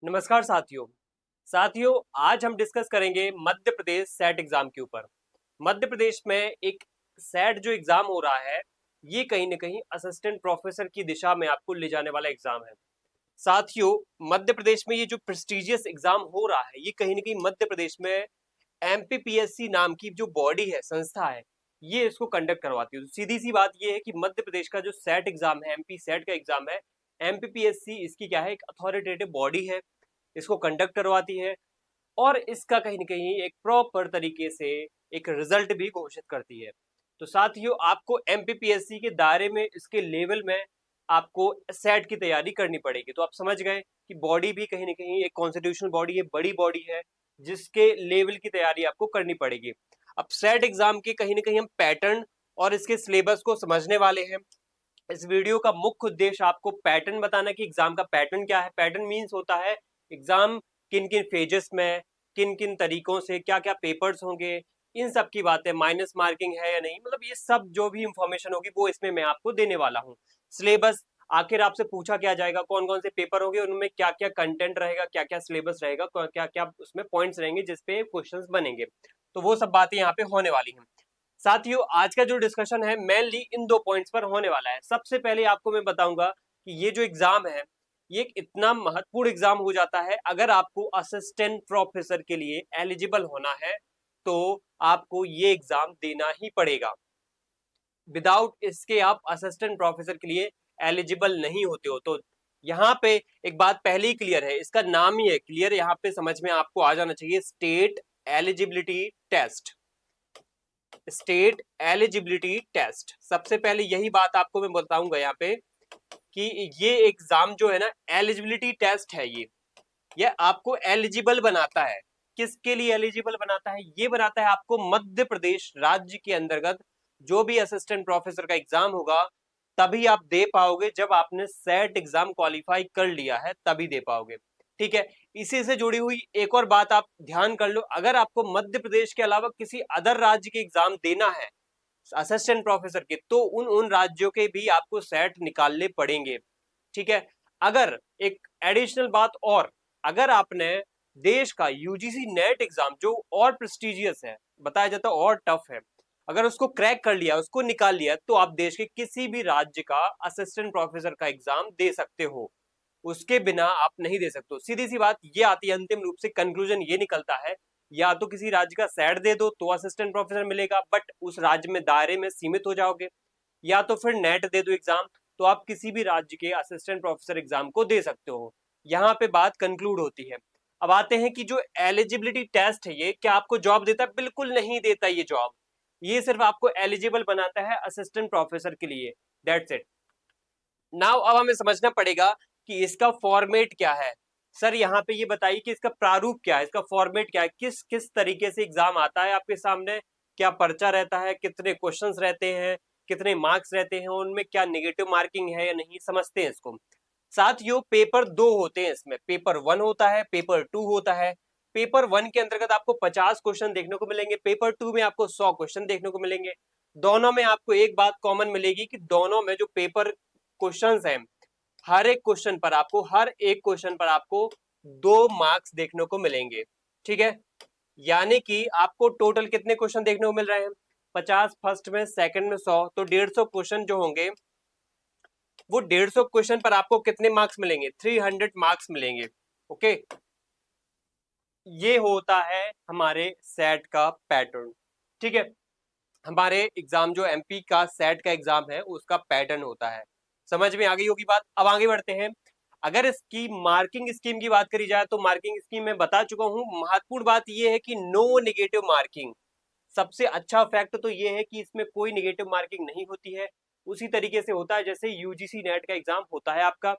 नमस्कार साथियों। आज हम डिस्कस करेंगे मध्य प्रदेश सेट एग्जाम के ऊपर। मध्य प्रदेश में एक सेट जो एग्जाम हो रहा है, ये कहीं ना कहीं असिस्टेंट प्रोफेसर की दिशा में आपको ले जाने वाला एग्जाम है। साथियों, मध्य प्रदेश में ये जो प्रेस्टिजियस एग्जाम हो रहा है, ये कहीं ना कहीं मध्य प्रदेश में एमपीपीएससी नाम की जो बॉडी है, संस्था है, ये इसको कंडक्ट करवाती है। तो सीधी सी बात ये है कि मध्य प्रदेश का जो सेट एग्जाम है, एमपी सेट का एग्जाम है, एमपीपीएससी इसकी क्या है, एक अथॉरिटेटिव बॉडी है, इसको कंडक्ट करवाती है और इसका कहीं न कहीं एक प्रॉपर तरीके से एक रिजल्ट भी घोषित करती है। तो साथियों, आपको एमपीपीएससी के दायरे में, इसके लेवल में आपको सेट की तैयारी करनी पड़ेगी। तो आप समझ गए कि बॉडी भी कहीं न कहीं एक कॉन्स्टिट्यूशनल बॉडी है, बड़ी बॉडी है, जिसके लेवल की तैयारी आपको करनी पड़ेगी। अब सेट एग्जाम के कहीं न कहीं हम पैटर्न और इसके सिलेबस को समझने वाले हैं। इस वीडियो का मुख्य उद्देश्य आपको पैटर्न बताना कि एग्जाम का पैटर्न क्या है। पैटर्न मीन्स होता है एग्जाम किन किन फेजेस में, किन किन तरीकों से, क्या क्या पेपर्स होंगे, इन सब की बातें, माइनस मार्किंग है या नहीं, मतलब ये सब जो भी इंफॉर्मेशन होगी वो इसमें मैं आपको देने वाला हूँ। सिलेबस, आखिर आपसे पूछा क्या जाएगा, कौन कौन से पेपर होंगे, उनमें क्या क्या कंटेंट रहेगा, क्या क्या सिलेबस रहेगा, क्या क्या उसमें पॉइंट्स रहेंगे जिसपे क्वेश्चंस बनेंगे, तो वो सब बातें यहाँ पे होने वाली हैं। साथियों, आज का जो डिस्कशन है मेनली इन दो पॉइंट्स पर होने वाला है। सबसे पहले आपको मैं बताऊंगा कि ये जो एग्जाम है, ये एक इतना महत्वपूर्ण एग्जाम हो जाता है। अगर आपको असिस्टेंट प्रोफेसर के लिए एलिजिबल होना है तो आपको ये एग्जाम देना ही पड़ेगा। विदाउट इसके आप असिस्टेंट प्रोफेसर के लिए एलिजिबल नहीं होते हो। तो यहाँ पे एक बात पहले ही क्लियर है, इसका नाम ही है क्लियर, यहाँ पे समझ में आपको आ जाना चाहिए, state eligibility test. State eligibility test, सबसे पहले यही बात आपको मैं बताऊंगा यहाँ पे कि ये एग्जाम जो है ना, एलिजिबिलिटी टेस्ट है। ये आपको एलिजिबल बनाता है। किसके लिए एलिजिबल बनाता है? ये बनाता है आपको मध्य प्रदेश राज्य के अंतर्गत जो भी असिस्टेंट प्रोफेसर का एग्जाम होगा तभी आप दे पाओगे। जब आपने सेट एग्जाम क्वालिफाई कर लिया है तभी दे पाओगे। ठीक है, इसी से जुड़ी हुई एक और बात आप ध्यान कर लो, अगर आपको मध्य प्रदेश के अलावा किसी अदर राज्य के एग्जाम देना है असिस्टेंट प्रोफेसर के, तो उन उन राज्यों के भी आपको सेट निकालने पड़ेंगे। ठीक है, अगर एक एडिशनल बात और, अगर आपने देश का यूजीसी नेट एग्जाम जो और प्रेस्टिजियस है, बताया जाता है और टफ है, अगर उसको क्रैक कर लिया, उसको निकाल लिया, तो आप देश के किसी भी राज्य का असिस्टेंट प्रोफेसर का एग्जाम दे सकते हो। उसके बिना आप नहीं दे सकते। सीधी सी बात ये आती है, अंतिम रूप से कंक्लूजन ये निकलता है, या तो किसी राज्य का सेट दे दो तो असिस्टेंट प्रोफेसर मिलेगा, बट उस राज्य में दायरे में सीमित हो जाओगे, या तो फिर नेट दे दो एग्जाम, तो आप किसी भी राज्य के असिस्टेंट प्रोफेसर एग्जाम को दे सकते हो। यहाँ पे बात कंक्लूड होती है। अब आते हैं कि जो एलिजिबिलिटी टेस्ट है, ये क्या आपको जॉब देता है? बिल्कुल नहीं देता ये जॉब। ये सिर्फ आपको एलिजिबल बनाता है असिस्टेंट प्रोफेसर के लिए, दैट्स इट। नाउ अब हमें समझना पड़ेगा कि इसका फॉर्मेट क्या है। सर यहाँ पे ये बताइए कि इसका प्रारूप क्या है, इसका फॉर्मेट क्या है, किस किस तरीके से एग्जाम आता है आपके सामने, क्या पर्चा रहता है, कितने क्वेश्चंस रहते हैं, कितने मार्क्स रहते हैं, उनमें क्या नेगेटिव मार्किंग है या नहीं, समझते हैं इसको। साथियों, पेपर दो होते हैं इसमें, पेपर 1 होता है, पेपर 2 होता है। पेपर 1 के अंतर्गत आपको 50 क्वेश्चन देखने को मिलेंगे, पेपर 2 में आपको 100 क्वेश्चन देखने को मिलेंगे। दोनों में आपको एक बात कॉमन मिलेगी कि दोनों में जो पेपर क्वेश्चंस हैं, हर एक क्वेश्चन पर आपको 2 मार्क्स देखने को मिलेंगे। ठीक है, यानी कि आपको टोटल कितने क्वेश्चन देखने को मिल रहे हैं? 50 फर्स्ट में, सेकंड में 100, तो 150 क्वेश्चन जो होंगे, वो 150 क्वेश्चन पर आपको कितने मार्क्स मिलेंगे? 300 मार्क्स मिलेंगे। ओके, ये होता है हमारे सेट का पैटर्न। ठीक है, हमारे एग्जाम जो एमपी का सेट का एग्जाम है उसका पैटर्न होता है। समझ में आ गई होगी बात। अब आगे बढ़ते हैं। अगर इसकी मार्किंग स्कीम की बात करी जाए तो मार्किंग स्कीम में बता चुका हूं। महत्वपूर्ण बात यह है कि नो नेगेटिव मार्किंग। सबसे अच्छा फैक्ट तो यह है कि इसमें कोई नेगेटिव मार्किंग नहीं होती है। उसी तरीके से होता है जैसे यूजीसी नेट का एग्जाम होता है आपका।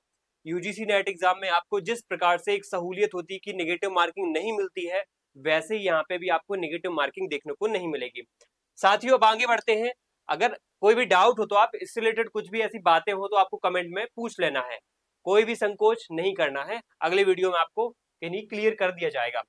यूजीसी नेट एग्जाम में आपको जिस प्रकार से एक सहूलियत होती है कि नेगेटिव मार्किंग नहीं मिलती है, वैसे ही यहाँ पे भी आपको नेगेटिव मार्किंग देखने को नहीं मिलेगी। साथियों, अब आगे बढ़ते हैं। अगर कोई भी डाउट हो तो आप इससे रिलेटेड कुछ भी ऐसी बातें हो तो आपको कमेंट में पूछ लेना है, कोई भी संकोच नहीं करना है। अगले वीडियो में आपको कहीं क्लियर कर दिया जाएगा।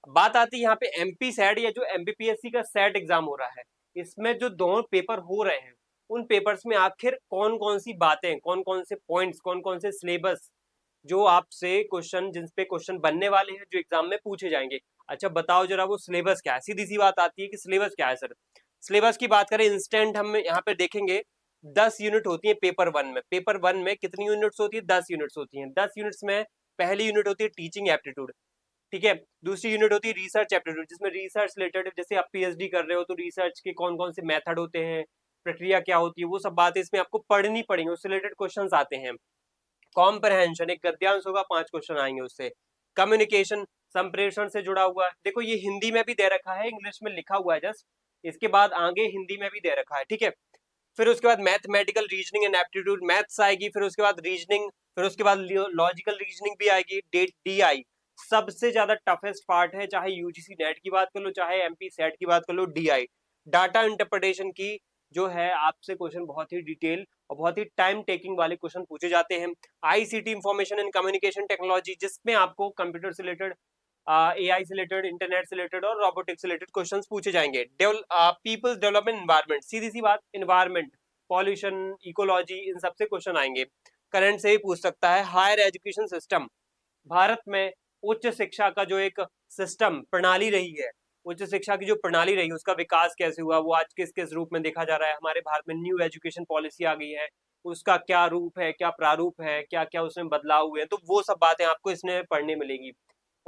बात आती है यहाँ पे एमपी सेट या जो एमपीपीएससी का सेट एग्जाम हो रहा है, इसमें जो दोनों पेपर हो रहे हैं, उन पेपर्स में आखिर कौन कौन सी बातें, कौन कौन से पॉइंट्स, कौन कौन से सिलेबस जो आपसे क्वेश्चन, जिन पे क्वेश्चन बनने वाले हैं, जो एग्जाम में पूछे जाएंगे। अच्छा बताओ जरा वो सिलेबस क्या है। सीधी सी बात आती है कि सिलेबस क्या है सर। सिलेबस की बात करें इंस्टेंट हम यहाँ पे देखेंगे 10 यूनिट होती है पेपर वन में। पेपर वन में कितनी यूनिट्स होती है? 10 यूनिट्स होती हैं। 10 यूनिट्स में पहली यूनिट होती है टीचिंग एप्टीट्यूड, ठीक है। दूसरी यूनिट होती है रिसर्च एप्टीट्यूड, जिसमें रिसर्च रिलेटेड, जैसे आप पीएचडी कर रहे हो तो रिसर्च के कौन कौन से मेथड होते हैं, प्रक्रिया क्या होती है, वो सब बातें इसमें आपको पढ़नी पड़ेंगी, उससे रिलेटेड क्वेश्चन आते हैं। कॉम्प्रहेंशन, एक गद्यांश होगा, 5 क्वेश्चन आएंगे उससे। कम्युनिकेशन, संप्रेषण से जुड़ा हुआ है। देखो ये हिंदी में भी दे रखा है, इंग्लिश में लिखा हुआ है जस्ट, इसके बाद आगे हिंदी में भी दे रखा है, ठीक है। फिर उसके बाद mathematical reasoning and aptitude, maths आएगी, फिर उसके बाद रीजनिंग, फिर उसके बाद लॉजिकल रीजनिंग भी आएगी। DI सबसे ज्यादा टफेस्ट पार्ट है, चाहे यूजीसी नेट की बात कर लो, चाहे एमपी सेट की बात कर लो। DI डाटा इंटरप्रिटेशन की जो है आपसे क्वेश्चन बहुत ही डिटेल और बहुत ही टाइम टेकिंग वाले क्वेश्चन पूछे जाते हैं। ICT information and communication technology, जिसमें आपको कंप्यूटर से रिलेटेड, AI से रिलेटेड, इंटरनेट से रिलेटेड और रोबोटिक्स से रिलेटेड क्वेश्चंस पूछे जाएंगे। पीपल्स डेवलपमेंट एनवायरनमेंट, सीधी सी बात, एनवायरनमेंट, पॉल्यूशन, इकोलॉजी, इन सबसे क्वेश्चन आएंगे। करंट से ही पूछ सकता है। हायर एजुकेशन सिस्टम, भारत में उच्च शिक्षा का जो एक सिस्टम प्रणाली रही है, उच्च शिक्षा की जो प्रणाली रही है उसका विकास कैसे हुआ, वो आज किस किस रूप में देखा जा रहा है। हमारे भारत में न्यू एजुकेशन पॉलिसी आ गई है, उसका क्या रूप है, क्या प्रारूप है, क्या क्या उसमें बदलाव हुए हैं, तो वो सब बातें आपको इसमें पढ़ने मिलेंगी।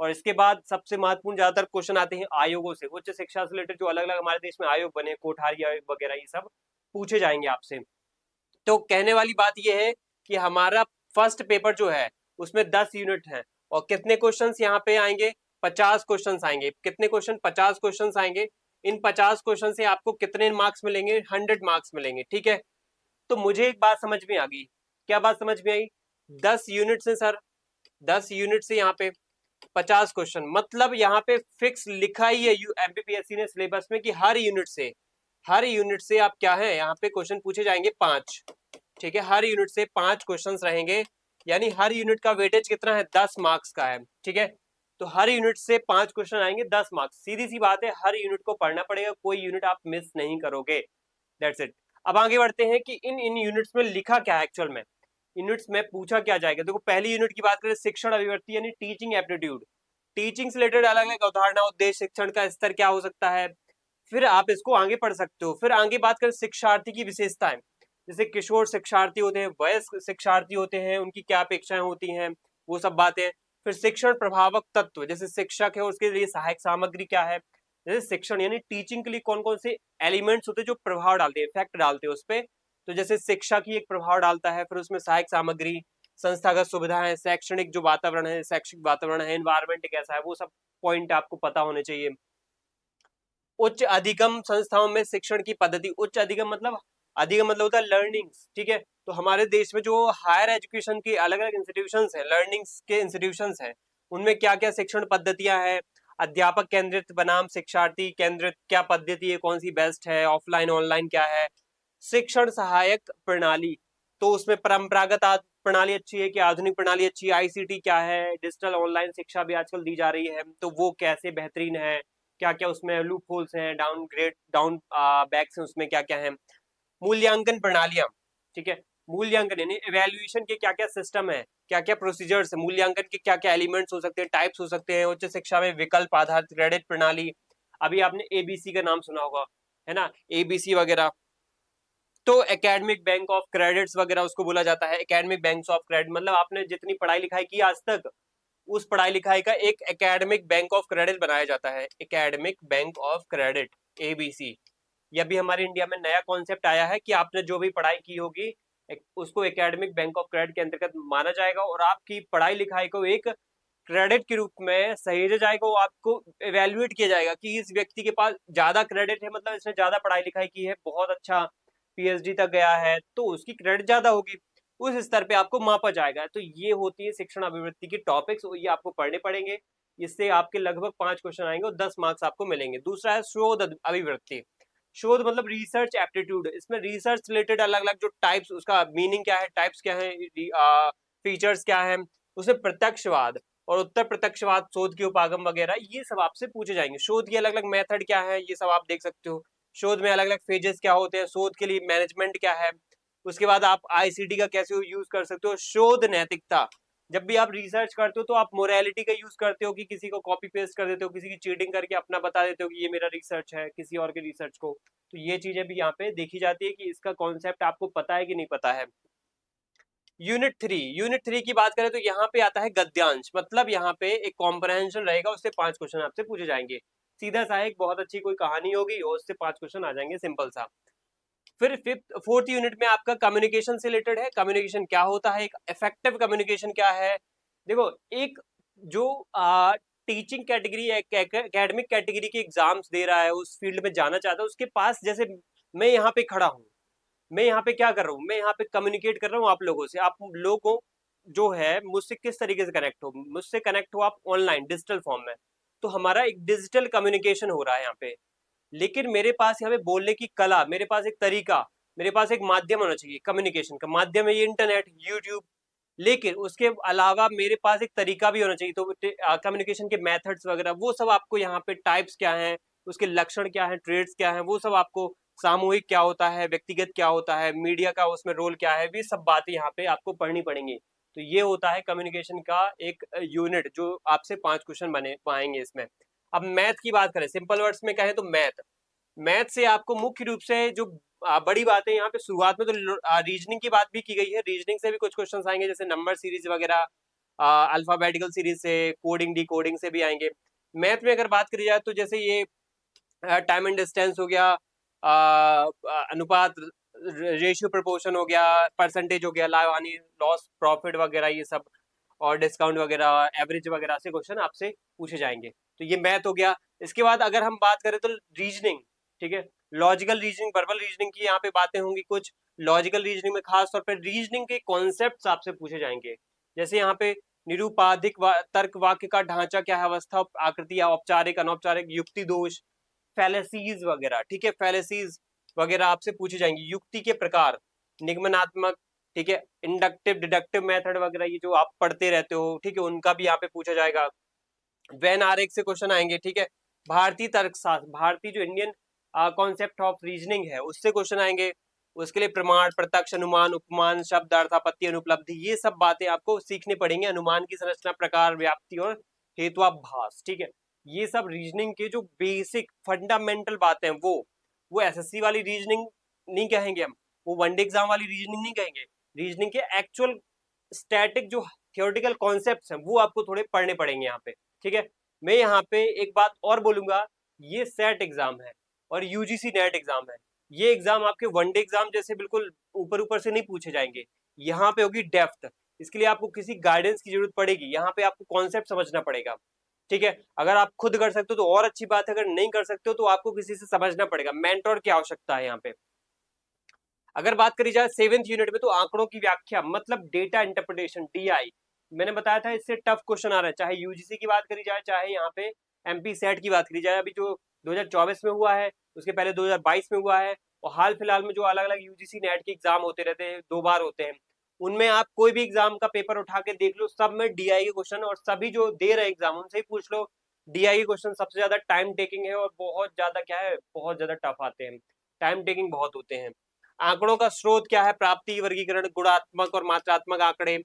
और इसके बाद सबसे महत्वपूर्ण ज्यादातर क्वेश्चन आते हैं आयोगों से। उच्च शिक्षा से रिलेटेड जो अलग अलग हमारे देश में आयोग बने, कोठारी आयोग वगैरह, ये सब पूछे जाएंगे आपसे। तो कहने वाली बात यह है कि हमारा फर्स्ट पेपर जो है उसमें 10 यूनिट है और कितने क्वेश्चंस यहाँ पे आएंगे? 50 क्वेश्चंस आएंगे। कितने क्वेश्चन? 50 क्वेश्चंस आएंगे। इन 50 क्वेश्चन से आपको कितने मार्क्स मिलेंगे? 100 मार्क्स मिलेंगे, ठीक है। तो मुझे एक बात समझ में आ गई। क्या बात समझ में आई? 10 यूनिट से सर, 10 यूनिट से यहाँ पे 50 क्वेश्चन, मतलब यहाँ पे फिक्स लिखा ही है एमपीपीएससी ने सिलेबस में कि हर यूनिट से आप क्या है, यहाँ पे क्वेश्चन पूछे जाएंगे 5, ठीक है। हर यूनिट से 5 क्वेश्चंस रहेंगे, यानी हर यूनिट का वेटेज कितना है? 10 मार्क्स का है, ठीक है। तो हर यूनिट से 5 क्वेश्चन आएंगे, 10 मार्क्स। सीधी सी बात है, हर यूनिट को पढ़ना पड़ेगा, कोई यूनिट आप मिस नहीं करोगे। That's it. अब आगे बढ़ते हैं कि इन यूनिट्स में लिखा क्या है एक्चुअल में, यूनिट्स में पूछा क्या जाएगा। देखो पहली यूनिट की बात करें, शिक्षण अभिव्यक्ति यानी टीचिंग एप्टीट्यूड। टीचिंग से रिलेटेड अलग अलग अवधारणा, उद्देश्य, शिक्षण का स्तर क्या हो सकता है, फिर आप इसको आगे पढ़ सकते हो। फिर आगे बात करें शिक्षार्थी की विशेषताएं, जैसे किशोर शिक्षार्थी होते हैं, वयस्क शिक्षार्थी होते हैं, उनकी क्या अपेक्षाएं होती हैं, वो सब बातें। फिर शिक्षण प्रभावक तत्व, जैसे शिक्षक है उसके लिए सहायक सामग्री क्या है। जैसे शिक्षण यानी टीचिंग के लिए कौन कौन से एलिमेंट्स होते हैं जो प्रभाव डालते हैं, इफेक्ट डालते हैं उस पर। तो जैसे शिक्षा की एक प्रभाव डालता है, फिर उसमें सहायक सामग्री, संस्थागत सुविधाएं, शैक्षणिक जो वातावरण है, शैक्षिक वातावरण है, एनवायरमेंट कैसा है, वो सब पॉइंट आपको पता होने चाहिए। उच्च अधिगम संस्थाओं में शिक्षण की पद्धति, उच्च अधिगम मतलब होता है लर्निंग्स, ठीक है। तो हमारे देश में जो हायर एजुकेशन की अलग अलग इंस्टीट्यूशंस हैं, लर्निंग्स के इंस्टीट्यूशंस हैं, उनमें क्या क्या शिक्षण पद्धतियां हैं। अध्यापक केंद्रित बनाम शिक्षार्थी केंद्रित, क्या पद्धति है, कौन सी बेस्ट है, ऑफलाइन ऑनलाइन क्या है। शिक्षण सहायक प्रणाली, तो उसमें परंपरागत प्रणाली अच्छी है कि आधुनिक प्रणाली अच्छी है। आईसीटी क्या है, डिजिटल ऑनलाइन शिक्षा भी आजकल दी जा रही है, तो वो कैसे बेहतरीन है, क्या क्या उसमें लूप होल्स हैं, डाउन बैक्स हैं, उसमें क्या क्या है। मूल्यांकन प्रणालियां, ठीक है। मूल्यांकन यानी इवेल्युएशन के क्या क्या सिस्टम है, क्या क्या प्रोसीजर्स है, मूल्यांकन के क्या क्या एलिमेंट्स हो सकते हैं, टाइप्स हो सकते हैं। उच्च शिक्षा में विकल्प आधारित क्रेडिट प्रणाली, अभी आपने एबीसी का नाम सुना होगा, है ना, एबीसी वगैरह। तो एकेडमिक बैंक ऑफ क्रेडिट्स वगैरह उसको बोला जाता है। एकेडमिक बैंक ऑफ क्रेडिट मतलब आपने जितनी पढ़ाई लिखाई की आज तक, उस पढ़ाई लिखाई का एक एकेडमिक बैंक ऑफ क्रेडिट बनाया जाता है। Academic bank of credit, ABC. यह भी हमारे इंडिया में नया कॉन्सेप्ट आया है कि आपने जो भी पढ़ाई की होगी उसको एकेडमिक बैंक ऑफ क्रेडिट के अंतर्गत माना जाएगा और आपकी पढ़ाई लिखाई को एक क्रेडिट के रूप में सहेजा जाएगा। वो आपको इवेल्युएट किया जाएगा कि इस व्यक्ति के पास ज्यादा क्रेडिट है, मतलब इसने ज्यादा पढ़ाई लिखाई की है, बहुत अच्छा पीएचडी तक गया है, तो उसकी क्रेडिट ज्यादा होगी। उस स्तर पे आपको मापा जाएगा। तो ये होती है शिक्षण अभिवृत्ति की टॉपिक्स, ये आपको पढ़ने पड़ेंगे। इससे आपके लगभग 5 क्वेश्चन आएंगे और 10 मार्क्स आपको मिलेंगे। दूसरा है शोध अभिवृत्ति। शोध मतलब रिसर्च एप्टीट्यूड। इसमें रिसर्च रिलेटेड अलग अलग जो टाइप्स, उसका मीनिंग क्या है, टाइप्स क्या है, फीचर्स क्या है, उसमें प्रत्यक्षवाद और उत्तर प्रत्यक्षवाद, शोध के उपागम वगैरह, ये सब आपसे पूछे जाएंगे। शोध की अलग अलग मेथड क्या है, ये सब आप देख सकते हो। शोध में अलग अलग फेजेस क्या होते हैं, शोध के लिए मैनेजमेंट क्या है। उसके बाद आप आईसीटी का कैसे यूज कर सकते हो। शोध नैतिकता, जब भी आप रिसर्च करते हो तो आप मोरालिटी का यूज करते हो कि किसी को कॉपी पेस्ट कर देते हो, किसी की चीटिंग करके अपना बता देते हो कि ये मेरा रिसर्च है किसी और के रिसर्च को। तो ये चीजें भी यहाँ पे देखी जाती है कि इसका कॉन्सेप्ट आपको पता है कि नहीं पता है। यूनिट 3 की बात करें तो यहाँ पे आता है गद्यांश, मतलब यहाँ पे एक कॉम्प्रहेंशन रहेगा, उससे 5 क्वेश्चन आपसे पूछे जाएंगे। सीधा सा एक बहुत अच्छी कोई कहानी होगी और उससे 5 क्वेश्चन आ जाएंगे, सिंपल सा। फिर फिफ्थ फोर्थ यूनिट में आपका कम्युनिकेशन से रिलेटेड है। कम्युनिकेशन क्या होता है, एक इफेक्टिव कम्युनिकेशन क्या है। देखो, एक जो टीचिंग कैटेगरी एकेडमिक कैटेगरी के एग्जाम्स दे रहा है, उस फील्ड में जाना चाहता है, उसके पास जैसे मैं यहाँ पे खड़ा हूँ, मैं यहाँ पे क्या कर रहा हूँ, मैं यहाँ पे कम्युनिकेट कर रहा हूँ आप लोगों से। आप लोगों जो है मुझसे किस तरीके से कनेक्ट हो, मुझसे कनेक्ट हो आप ऑनलाइन डिजिटल फॉर्म में। तो हमारा एक डिजिटल कम्युनिकेशन हो रहा है यहाँ पे। लेकिन मेरे पास यहाँ पे बोलने की कला, मेरे पास एक तरीका, मेरे पास एक माध्यम होना चाहिए। कम्युनिकेशन का माध्यम है ये इंटरनेट, यूट्यूब। लेकिन उसके अलावा मेरे पास एक तरीका भी होना चाहिए। तो कम्युनिकेशन के मेथड्स वगैरह वो सब आपको यहाँ पे, टाइप्स क्या हैं, उसके लक्षण क्या हैं, ट्रेड्स क्या हैं, वो सब आपको, सामूहिक क्या होता है, व्यक्तिगत क्या होता है, मीडिया का उसमें रोल क्या है, ये सब बातें यहाँ पे आपको पढ़नी पड़ेंगी। तो ये होता है कम्युनिकेशन का एक यूनिट, जो आपसे 5 क्वेश्चन बने पाएंगे इसमें। अब मैथ की बात करें, सिंपल वर्ड्स में कहें तो मैथ, मैथ से आपको मुख्य रूप से जो बड़ी बातें यहाँ पे शुरुआत में तो रीजनिंग की बात भी की गई है, रीजनिंग से भी कुछ क्वेश्चंस आएंगे, जैसे नंबर सीरीज वगैरह, अल्फाबेटिकल सीरीज से, कोडिंग डी कोडिंग से भी आएंगे। मैथ में अगर बात करी जाए तो जैसे ये टाइम एंड डिस्टेंस हो गया, अनुपात, रेशियो प्रोपोर्शन हो गया, परसेंटेज हो गया, लाभ हानि, लॉस प्रॉफिट वगैरह ये सब, और डिस्काउंट वगैरह, एवरेज वगैरह से क्वेश्चन आपसे पूछे जाएंगे। तो ये मैथ हो गया। इसके बाद अगर हम बात करें तो रीजनिंग, ठीक है, लॉजिकल रीजनिंग, वर्बल रीजनिंग की यहाँ पे बातें होंगी कुछ। लॉजिकल रीजनिंग में खास तौर पर रीजनिंग के कॉन्सेप्ट्स आपसे पूछे जाएंगे। जैसे यहाँ पे निरूपाधिक तर्क वाक्य का ढांचा क्या है, अवस्था, आकृति, औपचारिक, अनौपचारिक, युक्ति दोष, फैलेसीज वगैरह, ठीक है, फैलेसीज वगैरह आपसे पूछी जाएंगी। युक्ति के प्रकार, निगमनात्मक, ठीक है, इंडक्टिव डिडक्टिव मेथड वगैरह, ये जो आप पढ़ते रहते हो, ठीक है, उनका भी यहाँ पे पूछा जाएगा। वेन आरेख से क्वेश्चन आएंगे, ठीक है। भारतीय तर्कशास्त्र, भारतीय जो इंडियन कॉन्सेप्ट ऑफ रीजनिंग है, उससे क्वेश्चन आएंगे। उसके लिए प्रमाण, प्रत्यक्ष, अनुमान, उपमान, शब्द, अर्थापत्ति, अनुपलब्धि, ये सब बातें आपको सीखने पड़ेंगे। अनुमान की संरचना, प्रकार, व्याप्ति और हेतुआभास, ठीक है। ये सब रीजनिंग के जो बेसिक फंडामेंटल बातें हैं, वो एसएससी वाली रीजनिंग नहीं कहेंगे हम, वो वनडे एग्जाम वाली रीजनिंग नहीं कहेंगे। रीजनिंग के एक्चुअल स्टैटिक जो थियोरेटिकल कॉन्सेप्ट्स हैं, वो आपको थोड़े पढ़ने पड़ेंगे यहाँ पे, ठीक है। मैं यहाँ पे एक बात और बोलूंगा, ये सेट एग्जाम है और यूजीसी नेट एग्जाम है। ये एग्जाम आपके वनडे एग्जाम जैसे बिल्कुल ऊपर ऊपर से नहीं पूछे जाएंगे। यहाँ पे होगी डेप्थ, इसके लिए आपको किसी गाइडेंस की जरूरत पड़ेगी। यहाँ पे आपको कॉन्सेप्ट समझना पड़ेगा, ठीक है। अगर आप खुद कर सकते हो तो और अच्छी बात है, अगर नहीं कर सकते हो तो आपको किसी से समझना पड़ेगा। मेंटोर की आवश्यकता है यहाँ पे। अगर बात करी जाए सेवेंथ यूनिट में, तो आंकड़ों की व्याख्या, मतलब डेटा इंटरप्रिटेशन, डीआई। मैंने बताया था इससे टफ क्वेश्चन आ रहा है, चाहे यूजीसी की बात करी जाए, चाहे यहाँ पे एमपी सेट की बात करी जाए। अभी जो 2024 में हुआ है, उसके पहले 2022 में हुआ है, और हाल फिलहाल में जो अलग अलग यूजीसी नेट के एग्जाम होते रहते हैं, 2 बार होते हैं, उनमें आप कोई भी एग्जाम का पेपर उठा के देख लो, सब में डीआई के क्वेश्चन, और सभी जो दे रहे एग्जाम उनसे ही पूछ लो, डीआई के क्वेश्चन सबसे ज्यादा टाइम टेकिंग है, और बहुत ज्यादा क्या है, बहुत ज्यादा टफ आते हैं, टाइम टेकिंग बहुत होते हैं। आंकड़ों का स्रोत क्या है, प्राप्ति, वर्गीकरण, गुणात्मक और मात्रात्मक आंकड़े।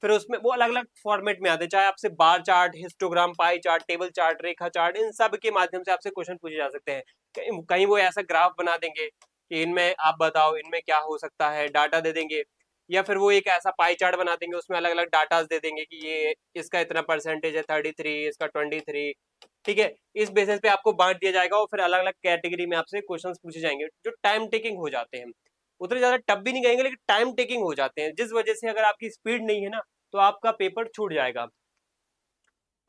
फिर उसमें वो अलग अलग फॉर्मेट में आते हैं, चाहे आपसे bar chart, histogram, pie chart, table chart, रेखा चार्ट, इन सब के माध्यम से आपसे क्वेश्चन पूछे जा सकते हैं। कहीं वो ऐसा ग्राफ बना देंगे कि इनमें आप बताओ इनमें क्या हो सकता है, डाटा दे देंगे। या फिर वो एक ऐसा पाई चार्ट बना देंगे, उसमें अलग अलग डाटा दे देंगे कि ये इसका इतना परसेंटेज है, 33, इसका 23, ठीक है। इस बेसिस पे आपको बांट दिया जाएगा, और फिर अलग अलग कैटेगरी में आपसे क्वेश्चंस पूछे जाएंगे, जो टाइम टेकिंग हो जाते हैं। उतने ज्यादा टफ भी नहीं कहेंगे, लेकिन टाइम टेकिंग हो जाते हैं, जिस वजह से अगर आपकी स्पीड नहीं है ना, तो आपका पेपर छूट जाएगा।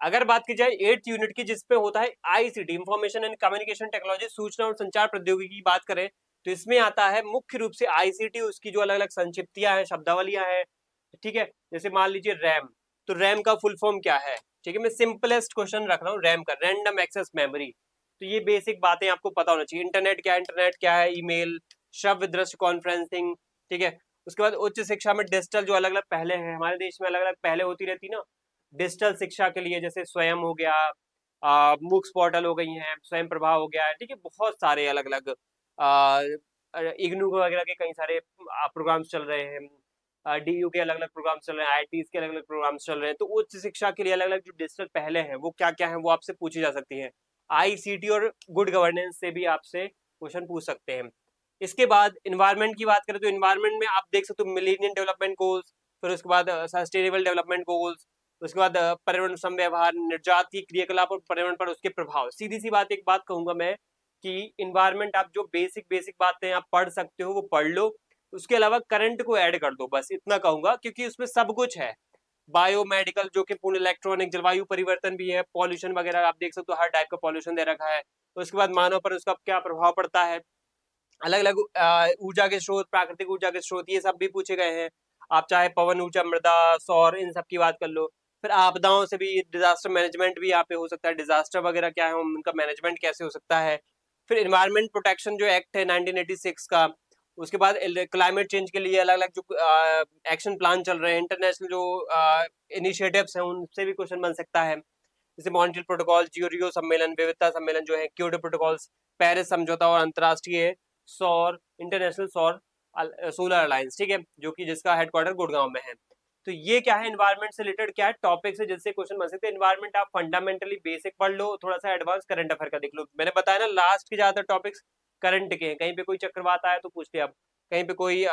अगर बात की जाए एट्थ यूनिट की, जिसपे होता है ICT, information and communication technology, सूचना और संचार प्रौद्योगिकी की बात करें, तो इसमें आता है मुख्य रूप से आईसीटी, उसकी जो अलग अलग संक्षिप्तियां हैं, शब्दावलियां हैं, ठीक है। जैसे मान लीजिए रैम, तो रैम का फुल फॉर्म क्या है, ठीक है। मैं सिंपलेस्ट क्वेश्चन रख रहा हूँ, रैम का, रैंडम एक्सेस मेमोरी। तो ये बेसिक बातें आपको पता होना चाहिए। इंटरनेट क्या है, ईमेल, श्रव्य दृश्य कॉन्फ्रेंसिंग, ठीक है। उसके बाद उच्च शिक्षा में डिजिटल जो अलग अलग पहले हैं, हमारे देश में अलग अलग पहले होती रहती ना डिजिटल शिक्षा के लिए, जैसे स्वयं हो गया, मूक्स पोर्टल हो गई हैं, स्वयं प्रभा हो गया है, ठीक है, बहुत सारे अलग अलग इग्नू वगैरह के कई सारे प्रोग्राम्स चल रहे हैं। DU के अलग अलग प्रोग्राम चल रहे हैं, IITs के अलग अलग प्रोग्राम चल रहे हैं, तो उच्च शिक्षा के लिए अलग अलग जो डिजिटल पहले हैं वो क्या क्या है वो आपसे पूछी जा सकती है। ICT और गुड गवर्नेंस से भी आपसे क्वेश्चन पूछ सकते हैं। इसके बाद इन्वायरमेंट की बात करें तो इन्वायरमेंट में आप देख सकते हो मिलेनियम डेवलपमेंट गोल्स, फिर उसके बाद सस्टेनेबल डेवलपमेंट गोल्स, उसके बाद पर्यावरण समव्यवहार, निर्यात की क्रियाकलाप और पर्यावरण पर उसके प्रभाव। सीधी सी बात, एक बात कहूंगा मैं कि इन्वायरमेंट आप जो बेसिक बेसिक बातें आप पढ़ सकते हो वो पढ़ लो, उसके अलावा करंट को ऐड कर दो, बस इतना कहूंगा, क्योंकि उसमें सब कुछ है। बायोमेडिकल जो कि पूर्ण इलेक्ट्रॉनिक, जलवायु परिवर्तन भी है, पॉल्यूशन वगैरह आप देख सकते हो, हर टाइप का पॉल्यूशन दे रखा है। उसके बाद मानव पर उसका क्या प्रभाव पड़ता है, अलग अलग ऊर्जा के स्रोत, प्राकृतिक ऊर्जा के स्रोत, ये सब भी पूछे गए हैं। आप चाहे पवन ऊर्जा, मृदा, सौर, इन सब की बात कर लो। फिर आपदाओं से भी, डिजास्टर मैनेजमेंट भी यहाँ पे हो सकता है, डिजास्टर वगैरह क्या है, उनका मैनेजमेंट कैसे हो सकता है। फिर इन्वायरमेंट प्रोटेक्शन जो एक्ट है 1986 का, उसके बाद क्लाइमेट चेंज के लिए अलग अलग जो एक्शन प्लान चल रहे हैं, इंटरनेशनल जो इनिशिएटिव्स हैं, उनसे भी क्वेश्चन बन सकता है। जैसे मॉन्ट्रियल प्रोटोकॉल, रियो सम्मेलन, विविधता सम्मेलन जो है, क्योटो प्रोटोकॉल्स, पेरिस समझौता और अंतरराष्ट्रीय सौर, इंटरनेशनल सौर सोलर अलायंस, ठीक है, जो कि जिसका हेडक्वार्टर गुड़गांव में है। तो ये क्या है, एनवायरमेंट से रिलेटेड क्या है टॉपिक्स है जिससे क्वेश्चन बन सकते हैं। एनवायरमेंट आप फंडामेंटली बेसिक पढ़ लो, थोड़ा सा एडवांस करंट अफेयर का देख लो। मैंने बताया ना, लास्ट के ज्यादातर टॉपिक्स करंट के हैं। कहीं पे कोई चक्रवात आया तो पूछ लिया, अब कहीं पे कोई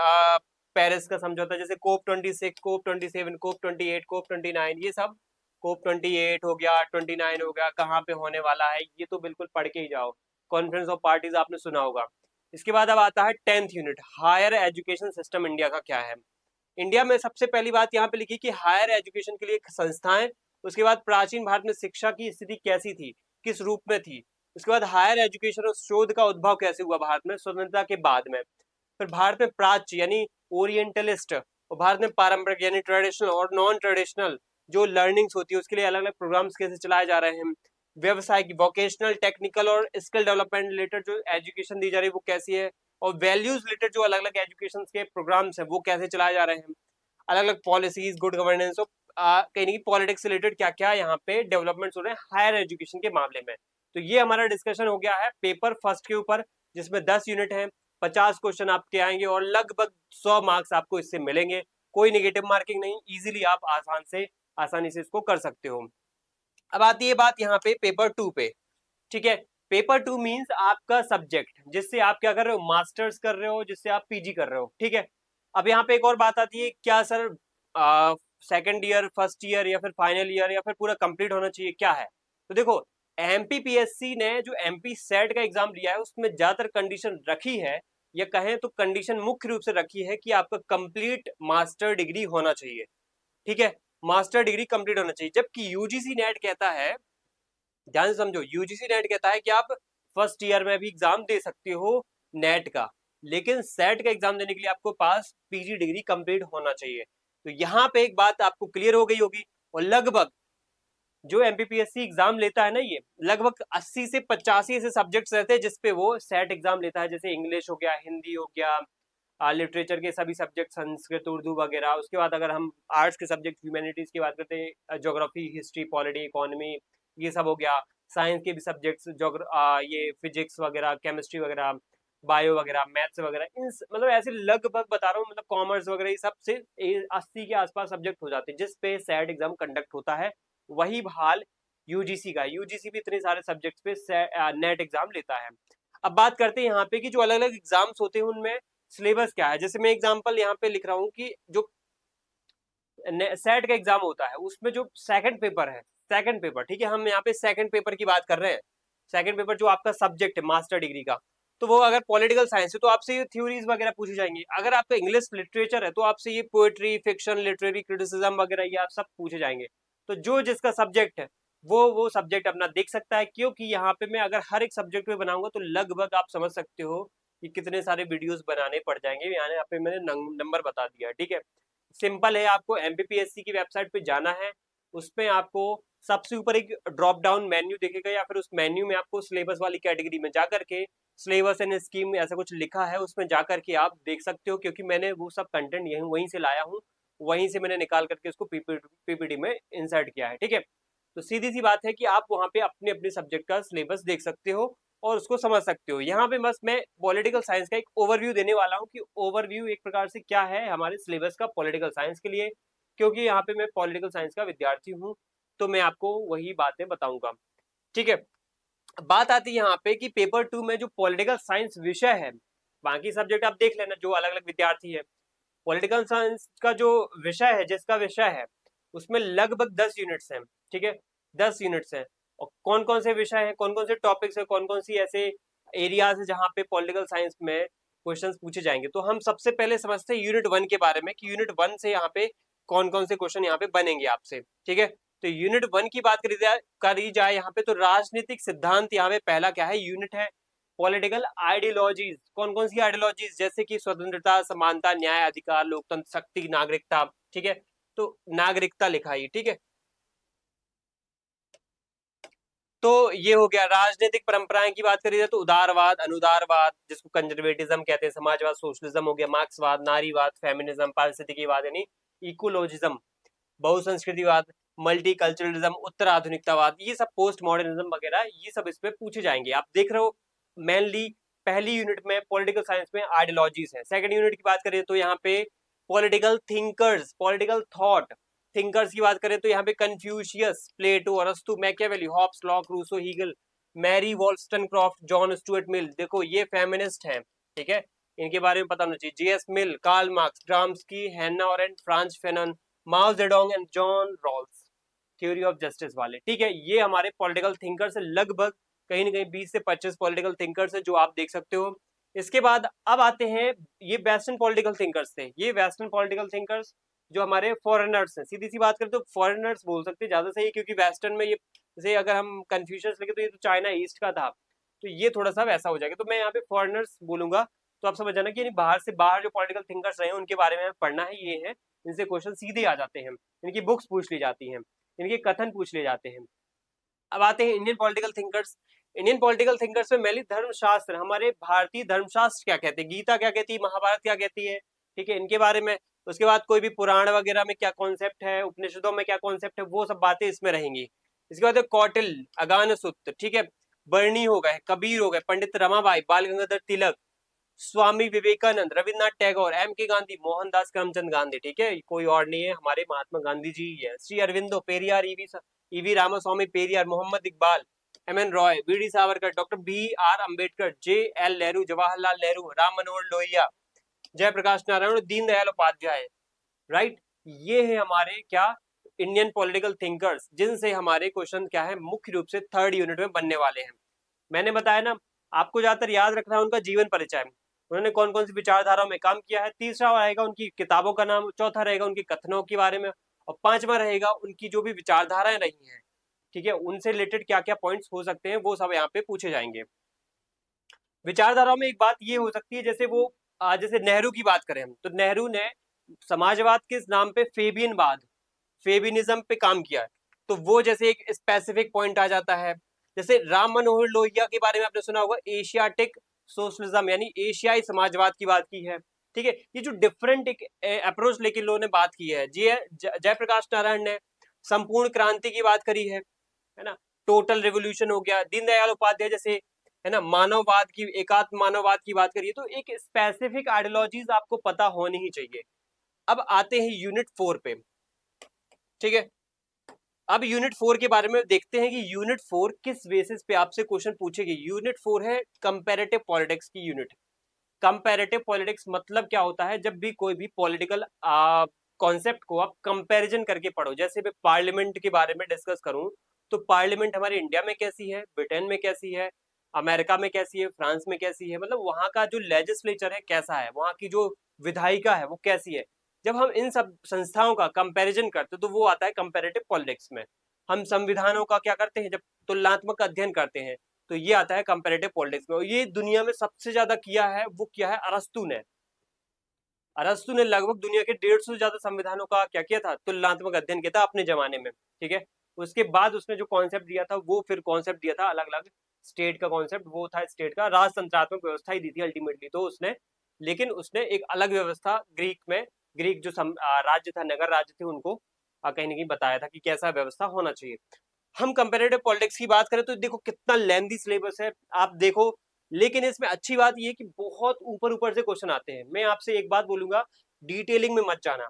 पेरिस का समझौता, जैसे COP26, COP27, COP28, COP29, ये सब, COP28 हो गया, 29 हो गया, कहाँ पे होने वाला है, ये तो बिल्कुल पढ़ के ही जाओ। कॉन्फ्रेंस ऑफ पार्टीज आपने सुना होगा। इसके बाद अब आता है 10th unit, higher education system India का क्या है। इंडिया में सबसे पहली बात यहाँ पे लिखी कि हायर एजुकेशन के लिए संस्थाएं, उसके बाद प्राचीन भारत में शिक्षा की स्थिति कैसी थी, किस रूप में थी, उसके बाद हायर एजुकेशन और शोध का उद्भव कैसे हुआ भारत में स्वतंत्रता के बाद में, फिर भारत में प्राच्य यानी ओरिएंटलिस्ट, और भारत में पारंपरिक यानी ट्रेडिशनल और नॉन ट्रेडिशनल जो लर्निंग्स होती है उसके लिए अलग अलग प्रोग्राम्स कैसे चलाए जा रहे हैं, व्यवसाय की, वोकेशनल, टेक्निकल और स्किल डेवलपमेंट रिलेटेड जो एजुकेशन दी जा रही है वो कैसी है, और वैल्यूज रिलेटेड जो अलग अलग एजुकेशन के प्रोग्राम्स हैं वो कैसे चलाए जा रहे हैं, अलग अलग पॉलिसीज, गुड गवर्नेंस, कहीं नहीं पॉलिटिक्स रिलेटेड क्या क्या यहाँ पे डेवलपमेंट्स हो रहे हैं हायर एजुकेशन के मामले में। तो ये हमारा डिस्कशन हो गया है पेपर फर्स्ट के ऊपर, जिसमें 10 यूनिट है, 50 क्वेश्चन आपके आएंगे और लगभग 100 मार्क्स आपको इससे मिलेंगे। कोई नेगेटिव मार्किंग नहीं, इजीली आप आसानी से इसको कर सकते हो। अब आती है बात यहाँ पे पेपर 2 पे, ठीक है। पेपर 2 मींस आपका सब्जेक्ट जिससे आप क्या कर रहे हो, मास्टर्स कर रहे हो, जिससे आप PG कर रहे हो, ठीक है। अब यहाँ पे एक और बात आती है, क्या sir second year, first year या फिर फाइनल ईयर या फिर पूरा कंप्लीट होना चाहिए, क्या है। तो देखो, MPPSC ने जो MP सेट का एग्जाम लिया है उसमें ज्यादातर कंडीशन रखी है, या कहें तो कंडीशन मुख्य रूप से रखी है कि आपका कंप्लीट मास्टर डिग्री होना चाहिए, ठीक है, मास्टर डिग्री कंप्लीट होना चाहिए। जबकि UGC नेट कहता है, ध्यान से समझो, UGC नेट कहता है कि आप फर्स्ट ईयर में भी एग्जाम दे सकते हो नेट का, लेकिन सेट का एग्जाम देने के लिए आपको पास PG डिग्री कंप्लीट होना चाहिए। तो यहाँ पे एक बात आपको क्लियर हो गई होगी। और लगभग जो MPPSC एग्जाम लेता है ना, ये लगभग 80 से 85 ऐसे सब्जेक्ट्स रहते हैं जिसपे वो सेट एग्जाम लेता है, जैसे इंग्लिश हो गया, हिंदी हो गया, लिटरेचर के सभी सब्जेक्ट, संस्कृत, उर्दू वगैरह। उसके बाद अगर हम आर्ट्स के सब्जेक्ट, ह्यूमैनिटीज की बात करते हैं, ज्योग्राफी, हिस्ट्री, पॉलिटी, इकोनॉमी, ये सब हो गया। साइंस के भी सब्जेक्ट्स, ये फिजिक्स वगैरह, केमिस्ट्री वगैरह, बायो वगैरह, मैथ्स वगैरह, इन मतलब ऐसे लगभग बता रहा हूँ, मतलब कॉमर्स वगैरह, ये सब से 80 के आसपास सब्जेक्ट हो जाते हैं जिसपे सेट एग्जाम कंडक्ट होता है। वही हाल UGC का, UGC भी इतने सारे सब्जेक्ट्स पे नेट एग्जाम लेता है। अब बात करते हैं यहाँ पे कि जो अलग अलग एग्जाम्स होते हैं उनमें सिलेबस क्या है। जैसे मैं एग्जांपल यहाँ पे लिख रहा हूँ कि जो सेट का एग्जाम होता है उसमें जो सेकंड पेपर है, सेकंड पेपर, ठीक है, हम यहाँ पे सेकंड पेपर की बात कर रहे हैं। सेकंड पेपर जो आपका सब्जेक्ट है मास्टर डिग्री का, तो वो अगर पॉलिटिकल साइंस है तो आपसे ये थ्योरीज वगैरह पूछी जाएंगी। अगर आपका इंग्लिश लिटरेचर है तो आपसे ये पोएट्री, फिक्शन, लिटरेरी क्रिटिसिज्म वगैरह ये आप सब पूछे जाएंगे। तो जो जिसका सब्जेक्ट है वो सब्जेक्ट अपना देख सकता है, क्योंकि यहाँ पे मैं अगर हर एक सब्जेक्ट में बनाऊंगा तो लगभग आप समझ सकते हो कि कितने सारे वीडियोस बनाने पड़ जाएंगे। यहाँ पे मैंने नंबर बता दिया, ठीक है। सिंपल है, आपको MPPSC की वेबसाइट पे जाना है, उसमें आपको सबसे ऊपर एक ड्रॉप डाउन मेन्यू दिखेगा, या फिर उस मेन्यू में आपको सिलेबस वाली कैटेगरी में जाकर के सिलेबस एंड स्कीम ऐसा कुछ लिखा है, उसमें जाकर के आप देख सकते हो, क्योंकि मैंने वो सब कंटेंट यहीं वहीं से लाया हूँ, वहीं से मैंने निकाल करके उसको PPT में इंसर्ट किया है, ठीक है। तो सीधी सी बात है कि आप वहां पे अपने अपने सब्जेक्ट का सिलेबस देख सकते हो, और उसको समझ सकते हो। यहाँ पे बस मैं पॉलिटिकल साइंस का एक ओवरव्यू देने वाला हूँ कि ओवरव्यू एक प्रकार से क्या है हमारे सिलेबस का पॉलिटिकल साइंस के लिए, क्योंकि यहाँ पे मैं पॉलिटिकल साइंस का विद्यार्थी हूँ, तो मैं आपको वही बातें बताऊंगा। ठीक है, बात आती है यहाँ पे कि पेपर 2 में जो पॉलिटिकल साइंस विषय है, बाकी सब्जेक्ट आप देख लेना जो अलग अलग विद्यार्थी है, पॉलिटिकल साइंस का जो विषय है, जिसका विषय है, उसमें लगभग 10 यूनिट्स हैं। ठीक है, 10 यूनिट्स हैं, और कौन कौन से विषय हैं, कौन कौन से टॉपिक्स हैं, कौन कौन सी ऐसे एरियाज है जहाँ पे पॉलिटिकल साइंस में क्वेश्चंस पूछे जाएंगे। तो हम सबसे पहले समझते हैं यूनिट 1 के बारे में कि यूनिट 1 से यहाँ पे कौन कौन से क्वेश्चन यहाँ पे बनेंगे आपसे। ठीक है, तो यूनिट 1 की बात करी जाए यहाँ पे, तो राजनीतिक सिद्धांत यहाँ पे पहला क्या है, यूनिट है। पॉलिटिकल आइडियोलॉजीज, कौन कौन सी आइडियोलॉजीज, जैसे कि स्वतंत्रता, समानता, न्याय, अधिकार, लोकतंत्र, शक्ति, नागरिकता। ठीक है, तो नागरिकता लिखा है, ठीक है। तो ये हो गया। राजनीतिक परंपराएं की बात करी जाए तो उदारवाद, अनुदारवाद, जिसको कंजर्वेटिज्म कहते हैं, समाजवाद, सोशलिज्म हो गया, मार्क्सवाद, नारीवाद, फेमिनिज्म, पारिस्थितिकीवाद यानी इकोलॉजिज्म, बहुसंस्कृतिवाद, मल्टीकल्चरलिज्म, उत्तर आधुनिकतावाद, ये सब पोस्ट मॉडर्निज्म वगैरह, ये सब इस पे पूछे जाएंगे। आप देख रहे हो मेनली पहली यूनिट में पॉलिटिकल साइंस में आइडियोलॉजीज है। सेकंड यूनिट की बात करें तो यहाँ पे political thinkers, political thought, thinkers की बात करें तो यहाँ पे कन्फ्यूशियस, प्लेटो, अरस्तु, Machiavelli, Hobbes, Locke, Rousseau, Hegel, Mary Wollstonecraft, John Stuart Mill, देखो ये फेमिनिस्ट हैं। ठीक है, इनके बारे में पता होना चाहिए। JS Mill, Karl Marx, Gramsci, Hannah Arendt, Frantz Fanon, Mao Zedong and John Rawls, theory of justice वाले। ठीक है, ये हमारे पॉलिटिकल थिंकर्स है, लगभग कहीं ना कहीं 20 से 25 पॉलिटिकल थिंकर्स है जो आप देख सकते हो। इसके बाद अब आते हैं, ये वेस्टर्न पॉलिटिकल थिंकर्स थे, ये वेस्टर्न पॉलिटिकल थिंकर्स जो हमारे फॉरेनर्स हैं, सीधी सी बात करें तो फॉरेनर्स बोल सकते हैं ज्यादा सही, क्योंकि वेस्टर्न में ये, जैसे अगर हम कन्फ्यूशियस लेके तो ये तो चाइना ईस्ट का था, तो ये थोड़ा सा वैसा हो जाएगा, तो मैं यहाँ पे फॉरेनर्स बोलूंगा। तो आप समझ जाना कि बाहर से बाहर जो पॉलिटिकल थिंकर्स रहे हैं उनके बारे में पढ़ना है, ये है, इनसे क्वेश्चन सीधे आ जाते हैं, इनकी बुक्स पूछ ली जाती हैं, इनके कथन पूछ लिए जाते हैं। अब आते हैं Indian political thinkers. Indian political thinkers में मेनली धर्मशास्त्र, हमारे भारतीय धर्मशास्त्र क्या कहते हैं, गीता क्या कहती है, महाभारत क्या कहती है, ठीक है, इनके बारे में। उसके बाद कोई भी पुराण वगैरह में क्या कॉन्सेप्ट है, उपनिषदों में क्या कॉन्सेप्ट है, वो सब बातें इसमें रहेंगी। इसके बाद कौटिल, अगान सूत्र, ठीक है, बर्नी हो गए, कबीर हो गए, पंडित रमाबाई, बाल गंगाधर तिलक, स्वामी विवेकानंद, रविन्द्रनाथ टैगोर, एम के गांधी, मोहनदास करमचंद गांधी, ठीक है, कोई और नहीं है, हमारे महात्मा गांधी जी ही है। Shri Aurobindo, Periyar, E V Ramaswamy Periyar, Mohammad Iqbal, M N Roy, B D Savarkar, doctor B R Ambedkar, J L Nehru, Jawaharlal Nehru, Ram Manohar Lohia, Jayaprakash Narayan, Deendayal Upadhyay. Right, ये है हमारे क्या, इंडियन पॉलिटिकल थिंकर्स, जिनसे हमारे क्वेश्चन क्या है, मुख्य रूप से थर्ड यूनिट में बनने वाले हैं। मैंने बताया ना, आपको ज्यादातर याद रखना है उनका जीवन परिचय, उन्होंने कौन कौन सी विचारधाराओं में काम किया है, तीसरा रहेगा उनकी किताबों का नाम, चौथा रहेगा उनके कथनों के बारे में, और पांचवा रहेगा उनकी जो भी विचारधाराएं रही हैं, ठीक है, उनसे रिलेटेड क्या क्या पॉइंट्स हो सकते हैं, वो सब यहाँ पे पूछे जाएंगे। विचारधाराओं में एक बात ये हो सकती है, जैसे वो जैसे नेहरू की बात करें हम, तो नेहरू ने समाजवाद के नाम पे फेबियनवाद, फेबिनिज्म पे काम किया है, तो वो जैसे एक स्पेसिफिक पॉइंट आ जाता है। जैसे राम मनोहर लोहिया के बारे में आपने सुना होगा, एशियाटिक सोशलिज्म यानी एशियाई समाजवाद की बात की है। ठीक है, ये जो डिफरेंट एक अप्रोच लेके लोगों ने बात की है, जयप्रकाश नारायण ने संपूर्ण क्रांति की बात करी है ना, टोटल रिवोल्यूशन हो गया, दीनदयाल उपाध्याय जैसे, है ना, मानववाद की, एकात्म मानववाद की बात करिए, तो एक स्पेसिफिक आइडियोलॉजीज आपको पता होनी ही चाहिए। अब आते हैं यूनिट 4 पे। ठीक है, अब यूनिट 4 के बारे में देखते हैं कि यूनिट 4 किस बेसिस पे आपसे क्वेश्चन पूछेगी। यूनिट 4 है कंपैरेटिव पॉलिटिक्स की यूनिट। कंपैरेटिव पॉलिटिक्स मतलब क्या होता है, जब भी कोई भी पॉलिटिकल कॉन्सेप्ट को आप कंपैरिजन करके पढ़ो। जैसे मैं पार्लियामेंट के बारे में डिस्कस करूं, तो पार्लियामेंट हमारे इंडिया में कैसी है, ब्रिटेन में कैसी है, अमेरिका में कैसी है, फ्रांस में कैसी है, मतलब वहां का जो लेजिस्लेचर है कैसा है, वहां की जो विधायिका है वो कैसी है। जब हम इन सब संस्थाओं का कंपैरिजन करते तो वो आता है कंपैरेटिव पॉलिटिक्स में। हम संविधानों का क्या करते हैं, जब तुलनात्मक अध्ययन करते हैं, तो ये आता है कंपैरेटिव पॉलिटिक्स में। और ये दुनिया में सबसे ज्यादा किया है, वो किया है अरस्तु ने। अरस्तु ने लगभग दुनिया के 150 से ज्यादा संविधानों का क्या किया था, तुलनात्मक अध्ययन किया था अपने जमाने में। ठीक है, उसके बाद उसने जो कॉन्सेप्ट दिया था, वो फिर कॉन्सेप्ट दिया था अलग अलग स्टेट का कॉन्सेप्ट, वो था स्टेट का राजतंत्रात्मक व्यवस्था ही दी थी अल्टीमेटली तो उसने। लेकिन उसने एक अलग व्यवस्था ग्रीक में, ग्रीक जो राज्य था, नगर राज्य थे, उनको कहीं ना कहीं बताया था कि कैसा व्यवस्था होना चाहिए। हम कंपेरेटिव पॉलिटिक्स की बात करें तो देखो कितना लेंथी सिलेबस है, आप देखो। लेकिन इसमें अच्छी बात ये है कि बहुत ऊपर ऊपर से क्वेश्चन आते हैं। मैं आपसे एक बात बोलूंगा, डिटेलिंग में मत जाना।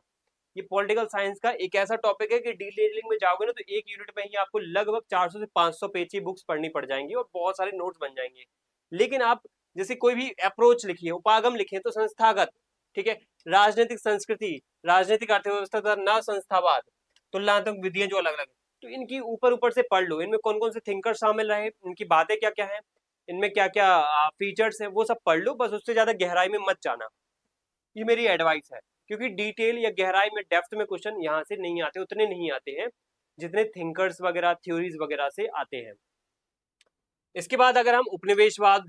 ये पॉलिटिकल साइंस का एक ऐसा टॉपिक है कि डिटेलिंग में जाओगे ना तो एक यूनिट में ही आपको लगभग 400 से 500 पेज की बुक्स पढ़नी पड़ जाएंगी और बहुत सारे नोट्स बन जाएंगे। लेकिन आप जैसे कोई भी अप्रोच लिखिए, उपागम लिखिए, तो संस्थागत, ठीक है, राजनीतिक संस्कृति, राजनीतिक अर्थव्यवस्था तथा न संस्थावाद, तुलनात्मक विधियां जो अलग अलग, तो इनकी ऊपर ऊपर से पढ़ लो, इनमें कौन कौन से थिंकर शामिल रहे, इनकी बातें क्या क्या है, इनमें क्या क्या फीचर्स है, वो सब पढ़ लो, बस उससे ज्यादा गहराई में मत जाना। ये मेरी एडवाइस है, क्योंकि डिटेल या गहराई में डेप्थ में क्वेश्चन यहाँ से नहीं आते, उतने नहीं आते हैं जितने थिंकर्स वगैरह थ्योरीज वगैरह से आते हैं। इसके बाद अगर हम उपनिवेशवाद,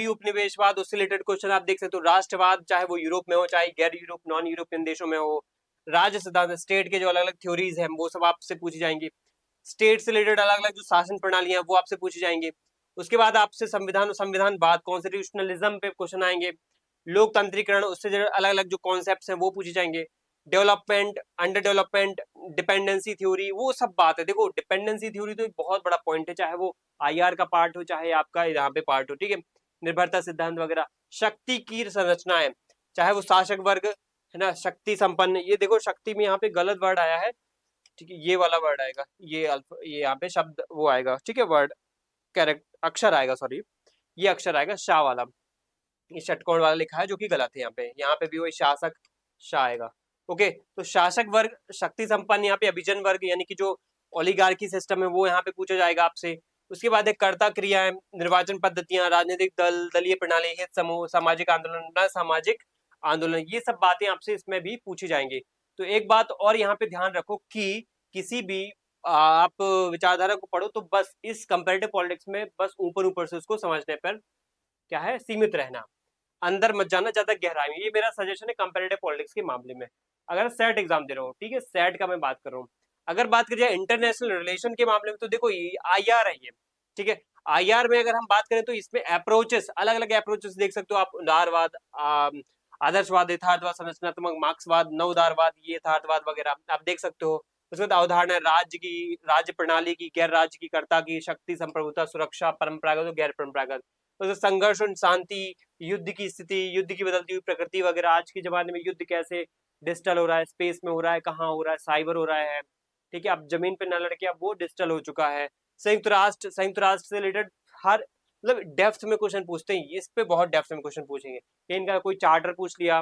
उपनिवेशवाद, उससे रिलेटेड क्वेश्चन आप देख सकते हो। राष्ट्रवाद, चाहे वो यूरोप में हो, चाहे गैर यूरोप नॉन यूरोपियन देशों में हो, राज्य सिद्धांत, स्टेट के जो अलग अलग थ्योरीज हैं वो सब आपसे पूछी जाएंगी। स्टेट से रिलेटेड अलग अलग जो शासन प्रणालियां वो आपसे पूछी जाएंगी। उसके बाद आपसे संविधान, संविधानवाद, कॉन्स्टिट्यूशनलिज्म पे क्वेश्चन आएंगे। लोकतंत्रीकरण, उससे अलग अलग जो कॉन्सेप्ट हैं वो पूछे जाएंगे। Development, under development, dependency theory, वो सब बात है। देखो डिपेंडेंसी थ्योरी तो एक बहुत बड़ा पॉइंट है, चाहे वो आईआर का पार्ट हो, चाहे आपका यहाँ पे पार्ट हो, ठीक है। निर्भरता सिद्धांत वगैरह, शक्ति की संरचनाएं, चाहे वो शासक वर्ग है ना, शक्ति संपन्न, ये देखो शक्ति में यहाँ पे गलत वर्ड आया है, ठीक है, ये वाला वर्ड आएगा, ये यहाँ पे शब्द वो आएगा, ठीक है, वर्ड करेक्ट अक्षर आएगा, सॉरी, ये अक्षर आएगा शाह वाला, ये षटकोण वाला लिखा है जो कि गलत है। यहाँ पे भी वही शासक शाह आएगा। ओके, तो शासक वर्ग, शक्ति संपन्न, यहाँ पे अभिजन वर्ग यानी कि जो ओलिगार्की सिस्टम है वो यहाँ पे पूछा जाएगा आपसे। उसके बाद एक कर्ता क्रियाएं, निर्वाचन पद्धतियां, राजनीतिक दल, दलीय प्रणाली, हित समूह, सामाजिक आंदोलन, न सामाजिक आंदोलन, ये सब बातें आपसे इसमें भी पूछी जाएंगी। तो एक बात और यहाँ पे ध्यान रखो कि किसी भी आप विचारधारा को पढ़ो तो बस इस कंपेरेटिव पॉलिटिक्स में बस ऊपर ऊपर से उसको समझने पर क्या है, सीमित रहना, अंदर मत जाना ज्यादा गहराई में। ये मेरा सजेशन है कंपैरेटिव पॉलिटिक्स के मामले में। अगर सेट एग्जाम दे रहा हूँ, ठीक है, सेट का मैं बात कर रहा हूँ। अगर बात करिए इंटरनेशनल रिलेशन के मामले में, तो देखो ये आईआर है ये, ठीक है। आईआर में अगर हम बात करें तो इसमें अप्रोचेस, अलग अलग अप्रोचेस देख सकते हो आप, उदारवाद, आदर्शवाद, यथार्थवाद, संरचनात्मक मार्क्सवाद, नव उदारवाद, ये यथार्थवाद वगैरह आप देख सकते हो। उसके बाद अवधारणा राज्य की, राज्य प्रणाली की, गैर राज्य की, कर्ता की, शक्ति, संप्रभुता, सुरक्षा, परंपरागत और गैर परंपरागत, तो संघर्ष और शांति, युद्ध की स्थिति, युद्ध की बदलती हुई प्रकृति वगैरह, आज के जमाने में युद्ध कैसे डिजिटल हो रहा है, स्पेस में हो रहा है, कहाँ हो रहा है, साइबर हो रहा है, ठीक है, अब जमीन पे न लड़के अब वो डिजिटल हो चुका है। संयुक्त राष्ट्र से रिलेटेड हर मतलब डेप्थ में क्वेश्चन पूछते हैं, इस पे बहुत डेप्थ में क्वेश्चन पूछेंगे। कहीं इनका कोई चार्टर पूछ लिया,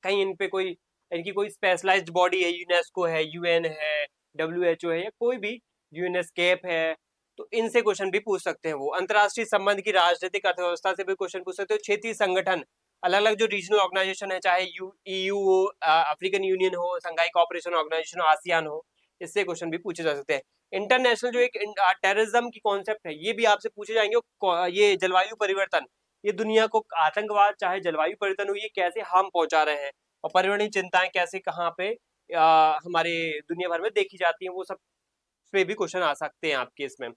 कहीं इन पे कोई, इनकी कोई स्पेशलाइज्ड बॉडी है, यूनेस्को है, यूएन है, डब्ल्यूएचओ है, या कोई भी यूनेस्केप है, तो इनसे क्वेश्चन भी पूछ सकते हैं। वो अंतरराष्ट्रीय संबंध की, राजनीतिक अर्थव्यवस्था से भी क्वेश्चन पूछ सकते हो। क्षेत्रीय संगठन, अलग अलग जो रीजनल ऑर्गेनाइजेशन है, चाहे ईयू हो, अफ्रीकन यूनियन हो, संघाई कॉपरेशन ऑर्गेनाइजेशन हो, आसियान हो, इससे क्वेश्चन भी पूछे जा सकते हैं। इंटरनेशनल जो एक टेररिज्म की कॉन्सेप्ट है, ये भी आपसे पूछे जाएंगे। ये जलवायु परिवर्तन, ये दुनिया को आतंकवाद चाहे जलवायु परिवर्तन हो, ये कैसे हार्म पहुंचा रहे हैं, और पर्यावरणीय चिंताएं कैसे कहाँ पे हमारे दुनिया भर में देखी जाती हैं, वो सब पे भी क्वेश्चन आ सकते हैं आपके इसमें।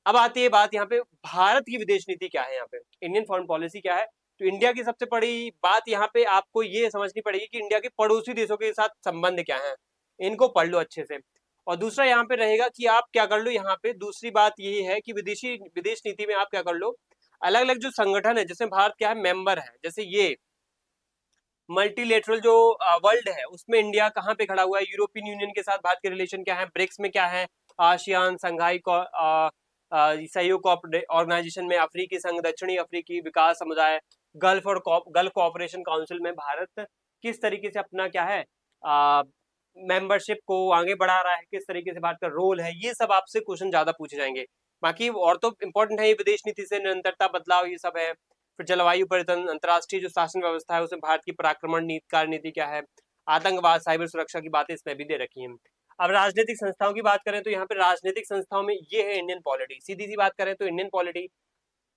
अब आती है बात यहाँ पे, भारत की विदेश नीति क्या है, यहाँ पे इंडियन फॉरेन पॉलिसी क्या है। तो इंडिया की सबसे बड़ी बात यहाँ पे आपको ये समझनी पड़ेगी कि इंडिया के पड़ोसी देशों के साथ संबंध क्या है, इनको पढ़ लो अच्छे से। और दूसरा यहाँ पे रहेगा कि आप क्या कर लो, यहाँ पे दूसरी बात ये है कि विदेश नीति में आप क्या कर लो, अलग अलग जो संगठन है जिसमें भारत क्या है, मेंबर है, जैसे ये मल्टीलेटरल जो वर्ल्ड है उसमें इंडिया कहाँ पे खड़ा हुआ है, यूरोपियन यूनियन के साथ भारत के रिलेशन क्या है, ब्रिक्स में क्या है, आसियान, संघाई सहयोग ऑर्गेनाइजेशन में, अफ्रीकी संघ, दक्षिणी अफ्रीकी विकास समुदाय, गल्फ कोऑपरेशन काउंसिल में भारत किस तरीके से अपना क्या है मेंबरशिप को आगे बढ़ा रहा है, किस तरीके से भारत का रोल है, ये सब आपसे क्वेश्चन ज्यादा पूछे जाएंगे। बाकी और तो इम्पोर्टेंट है ये विदेश नीति से निरंतरता, बदलाव, ये सब है। फिर जलवायु परिवर्तन, अंतर्राष्ट्रीय जो शासन व्यवस्था है उसमें भारत की पराक्रमण नीति, कार्य नीति क्या है, आतंकवाद, साइबर सुरक्षा की बातें इसमें भी दे रखी हैं। अब राजनीतिक संस्थाओं की बात करें तो यहाँ पे राजनीतिक संस्थाओं में ये है इंडियन पॉलिटी, सीधी सी बात करें तो इंडियन पॉलिटी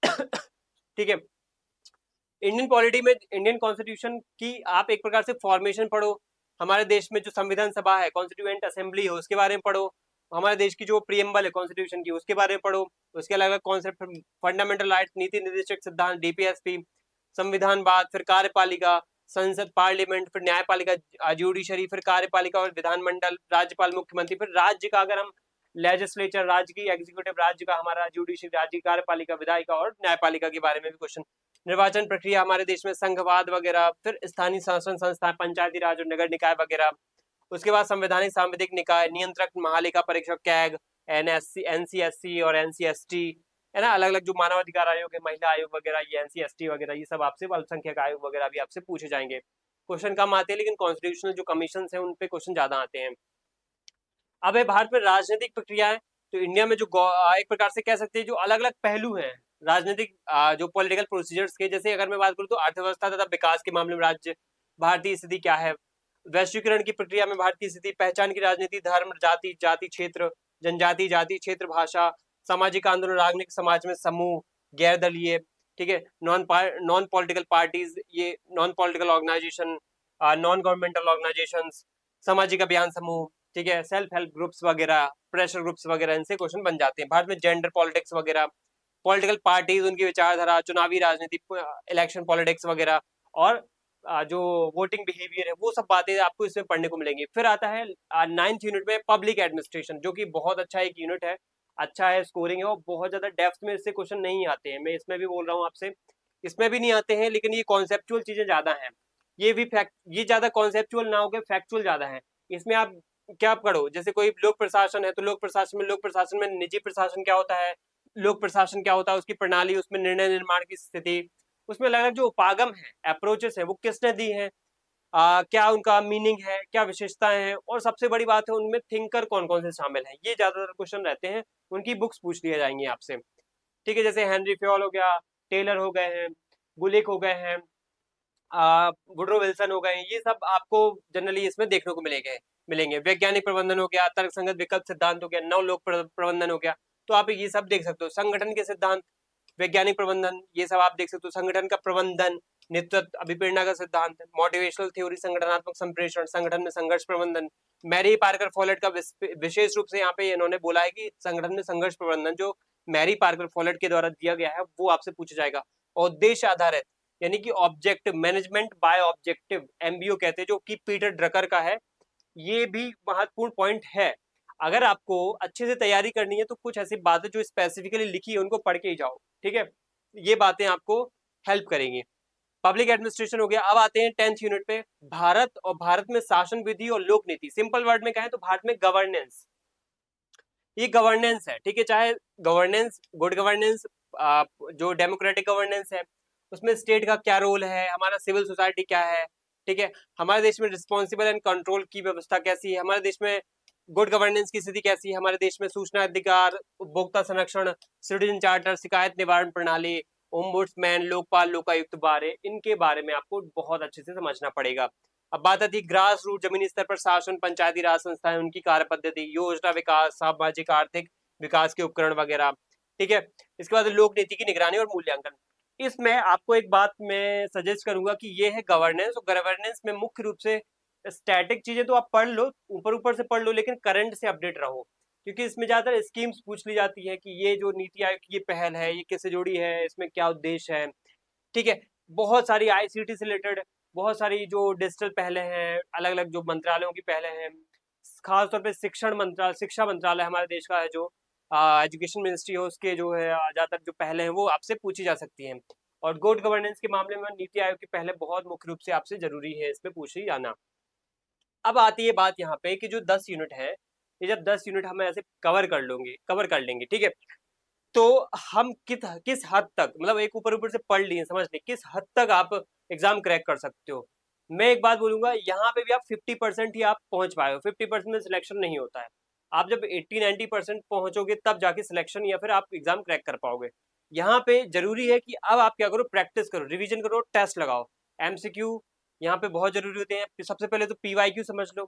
ठीक है। इंडियन पॉलिटी में इंडियन कॉन्स्टिट्यूशन की आप एक प्रकार से फॉर्मेशन पढ़ो, हमारे देश में जो संविधान सभा है, कॉन्स्टिट्यूएंट असेंबली है, उसके बारे में पढ़ो, हमारे देश की जो प्रियम्बल है कॉन्स्टिट्यूशन की उसके बारे में पढ़ो, उसके अलग अलग कॉन्सेप्ट, फंडामेंटल राइट, नीति निर्देशक सिद्धांत, डीपीएसपी, संविधानवाद, फिर कार्यपालिका, संसद, पार्लियामेंट, फिर न्यायपालिका, जुडिशरी, फिर कार्यपालिका और विधानमंडल, राज्यपाल, मुख्यमंत्री, फिर राज्य का अगर हम लेजिस्लेचर राज्य की, एग्जीक्यूटिव राज्य का, हमारा जुडिशरी राज्य की, कार्यपालिका विधायिका और न्यायपालिका के बारे में भी क्वेश्चन। निर्वाचन प्रक्रिया हमारे देश में संघवाद वगैरह, फिर स्थानीय शासन संस्था, पंचायती राज और नगर निकाय वगैरह। उसके बाद संवैधानिक सांविधिक निकाय, नियंत्रक महालेखा परीक्षक, कैग, एनएससी, एनसीएससी और एनसीएसटी, है ना, अलग अलग जो मानवाधिकार आयोग है, महिला आयोग वगैरह, ये एनसीएसटी वगैरह, ये सब आपसे, अल्पसंख्यक आयोग वगैरह भी आपसे पूछे जाएंगे। क्वेश्चन कम आते हैं लेकिन कॉन्स्टिट्यूशनल जो कमीशन है उन पे क्वेश्चन ज्यादा आते हैं। अब है भारत में राजनीतिक प्रक्रियाएं, तो इंडिया में जो एक प्रकार से कह सकते हैं जो अलग अलग पहलू हैं राजनीतिक, जो पॉलिटिकल प्रोसीजर्स के, जैसे अगर मैं बात करूं तो अर्थव्यवस्था तथा विकास के मामले में राज्य भारतीय स्थिति क्या है, वैश्वीकरण की प्रक्रिया में भारत की स्थिति, पहचान की राजनीति, धर्म, जाति, जाति क्षेत्र, जनजाति, जाति क्षेत्र, भाषा, सामाजिक आंदोलन, राजनीतिक समाज में समूह, गैर दलीय, ठीक है, नॉन पॉलिटिकल पार्टीज, ये non political organisation, non governmental organisation, सामाजिक अभियान समूह, ठीक है, सेल्फ हेल्प ग्रुप्स वगैरह, प्रेशर ग्रुप्स वगैरह, इनसे क्वेश्चन बन जाते हैं। भारत में जेंडर पॉलिटिक्स वगैरह, पॉलिटिकल पार्टीज, उनकी विचारधारा, चुनावी राजनीति, इलेक्शन पॉलिटिक्स वगैरह, और जो वोटिंग बिहेवियर है, वो सब बातें आपको इसमें पढ़ने को मिलेंगी। फिर आता है 9th यूनिट में पब्लिक एडमिनिस्ट्रेशन, जो कि बहुत अच्छा एक यूनिट है, अच्छा है, स्कोरिंग है, और बहुत ज्यादा डेप्थ में इससे क्वेश्चन नहीं आते हैं। मैं इसमें भी बोल रहा हूँ आपसे, इसमें भी नहीं आते हैं, लेकिन ये कॉन्सेप्चुअल चीजें ज्यादा हैं। ये भी फैक्ट, ये ज्यादा कॉन्सेप्चुअल ना होकर फैक्चुअल ज्यादा है। इसमें आप क्या पढ़ो, जैसे कोई लोक प्रशासन है तो लोक प्रशासन में निजी प्रशासन क्या होता है, लोक प्रशासन क्या होता है, उसकी प्रणाली, उसमें निर्णय निर्माण की स्थिति, उसमें अलग अलग जो उपागम है, अप्रोचेस है, वो किसने दी है, क्या उनका मीनिंग है, क्या विशेषताएं हैं, और सबसे बड़ी बात है उनमें थिंकर कौन कौन से शामिल हैं, ये ज्यादातर क्वेश्चन रहते हैं। उनकी बुक्स पूछ लिया जाएंगी आपसे, ठीक है, जैसे हेनरी फ्योल हो गया, टेलर हो गए हैं, गुलिक हो गए हैं, वुड्रो विल्सन हो गए, ये सब आपको जनरली इसमें देखने को मिलेंगे। वैज्ञानिक प्रबंधन हो गया, तर्कसंगत विकल्प सिद्धांत हो गया, नवलोक प्रबंधन हो गया, तो आप ये सब देख सकते हो। संगठन के सिद्धांत, वैज्ञानिक प्रबंधन, ये सब आप देख सकते हो। संगठन का प्रबंधन, नेतृत्व, अभिप्रेरणा का सिद्धांत, मोटिवेशनल थ्योरी, संगठनात्मक संप्रेषण, संगठन में संघर्ष प्रबंधन, मैरी पार्कर फॉलेट का विशेष रूप से यहाँ पे इन्होंने बोला है कि संगठन में संघर्ष प्रबंधन जो मैरी पार्कर फॉलेट के द्वारा दिया गया है वो आपसे पूछा जाएगा। और उद्देश्य आधारित, यानी कि objective management by objective, MBO कहते हैं, जो कि पीटर ड्रकर का है, ये भी महत्वपूर्ण पॉइंट है। अगर आपको अच्छे से तैयारी करनी है तो कुछ ऐसी बातें जो स्पेसिफिकली लिखी है उनको पढ़ के ही जाओ, ठीक है, ये बातें आपको हेल्प करेंगी। पब्लिक एडमिनिस्ट्रेशन हो गया। अब आते हैं 10th यूनिट पे, भारत और भारत में शासन विधि और लोक नीति। सिंपल वर्ड में कहें तो भारत में गवर्नेंस, ये गवर्नेंस है, ठीक है, चाहे गवर्नेंस, गुड गवर्नेंस, जो डेमोक्रेटिक गवर्नेंस है, उसमें स्टेट का क्या रोल है, हमारा सिविल सोसाइटी क्या है, ठीक है, हमारे देश में रिस्पॉन्सिबल एंड कंट्रोल की व्यवस्था कैसी है, हमारे देश में गुड गवर्नेंस की स्थिति कैसी है, हमारे देश में सूचना अधिकार, उपभोक्ता संरक्षण, सिटीजन चार्टर, शिकायत निवारण प्रणाली, ओम्बुड्समैन, लोकपाल, लोकायुक्त बारे, इनके बारे में आपको बहुत अच्छे से समझना पड़ेगा। अब बात आती है ग्रास रूट, जमीनी स्तर पर शासन, पंचायती राज संस्थाएं, उनकी कार्य पद्धति, योजना विकास, सामाजिक आर्थिक विकास के उपकरण वगैरह, ठीक है। इसके बाद लोक नीति की निगरानी और मूल्यांकन। इसमें आपको एक बात मैं सजेस्ट करूंगा कि ये है गवर्नेंस, और गवर्नेंस में मुख्य रूप से स्टैटिक चीजें तो आप पढ़ लो, ऊपर ऊपर से पढ़ लो, लेकिन करंट से अपडेट रहो, क्योंकि इसमें ज्यादातर स्कीम्स पूछ ली जाती है कि ये जो नीति आयोग की ये पहल है, ये किससे जुड़ी है, इसमें क्या उद्देश्य है, ठीक है। बहुत सारी आईसीटी से रिलेटेड बहुत सारी जो डिजिटल पहले हैं, अलग अलग जो मंत्रालयों की पहले हैं, खासतौर पे शिक्षा मंत्रालय हमारे देश का है, जो एजुकेशन मिनिस्ट्री है, उसके जो है ज्यादातर जो पहले हैं वो आपसे पूछी जा सकती हैं। और गुड गवर्नेंस के मामले में नीति आयोग की पहले बहुत मुख्य रूप से आपसे जरूरी है इसमें पूछी जाना। अब आती है बात यहाँ पे कि जो 10 यूनिट है, ये जब 10 यूनिट हम ऐसे कवर कर लेंगे, ठीक है, तो हम किस हद तक, मतलब एक ऊपर ऊपर से पढ़ लिए समझ लिए, किस हद तक आप एग्जाम क्रैक कर सकते हो। मैं एक बात बोलूंगा, यहाँ पे भी आप 50% ही आप पहुंच पाए हो, 50% में सिलेक्शन नहीं होता है। आप जब 80-90% पहुंचोगे तब जाके सिलेक्शन या फिर आप एग्जाम क्रैक कर पाओगे। यहाँ पे जरूरी है कि अब आप क्या करो, प्रैक्टिस करो, रिवीजन करो, टेस्ट लगाओ, एमसीक्यू यहाँ पे बहुत जरूरी होते हैं। सबसे पहले तो पीवाईक्यू समझ लो,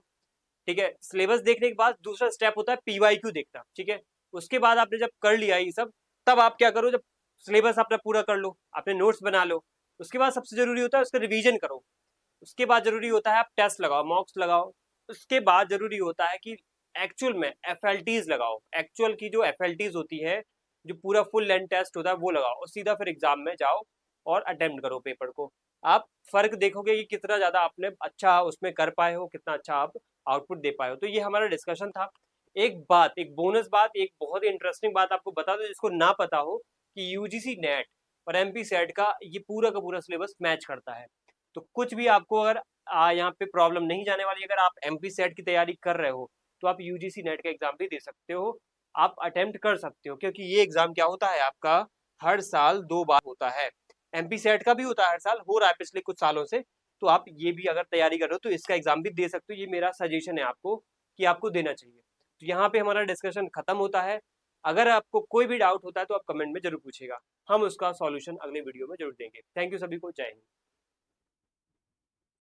ठीक है, सिलेबस देखने के बाद दूसरा स्टेप होता है पीवाईक्यू देखना, ठीक है। उसके बाद आपने जब कर लिया ये सब, तब आप क्या करो, जब सिलेबस अपना पूरा कर लो, अपने नोट्स बना लो, उसके बाद सबसे जरूरी होता है उसका रिवीजन करो। उसके बाद जरूरी होता है आप टेस्ट लगाओ, मॉक्स लगाओ। उसके बाद जरूरी होता है कि एक्चुअल में एफएलटीज लगाओ, एक्चुअल की जो एफएलटीज होती है, जो पूरा फुल लेंथ टेस्ट होता है वो लगाओ, और सीधा फिर एग्जाम में जाओ और अटेम्प्ट करो पेपर को। आप फर्क देखोगे कि कितना ज्यादा आपने अच्छा उसमें कर पाए हो, कितना अच्छा आप आउटपुट दे पाए हो। तो ये हमारा डिस्कशन था। एक बोनस बात, एक बहुत ही इंटरेस्टिंग बात आपको बता दो जिसको ना पता हो, कि यूजीसी नेट और एमपी सेट का ये पूरा का पूरा सिलेबस मैच करता है। तो कुछ भी आपको अगर यहाँ पे प्रॉब्लम नहीं जाने वाली, अगर आप एमपी सेट की तैयारी कर रहे हो तो आप यूजीसी नेट का एग्जाम भी दे सकते हो, आप अटेम्प्ट कर सकते हो, क्योंकि ये एग्जाम क्या होता है आपका, हर साल 2 बार होता है। एमपी सेट का भी होता है, हर साल हो रहा है पिछले कुछ सालों से। तो आप ये भी अगर तैयारी कर रहे हो तो इसका एग्जाम भी दे सकते हो, ये मेरा सजेशन है आपको कि आपको देना चाहिए। तो यहाँ पे हमारा डिस्कशन खत्म होता है। अगर आपको कोई भी डाउट होता है तो आप कमेंट में जरूर पूछेगा, हम उसका सॉल्यूशन अगले वीडियो में जरूर देंगे। थैंक यू सभी को, जय हिंद।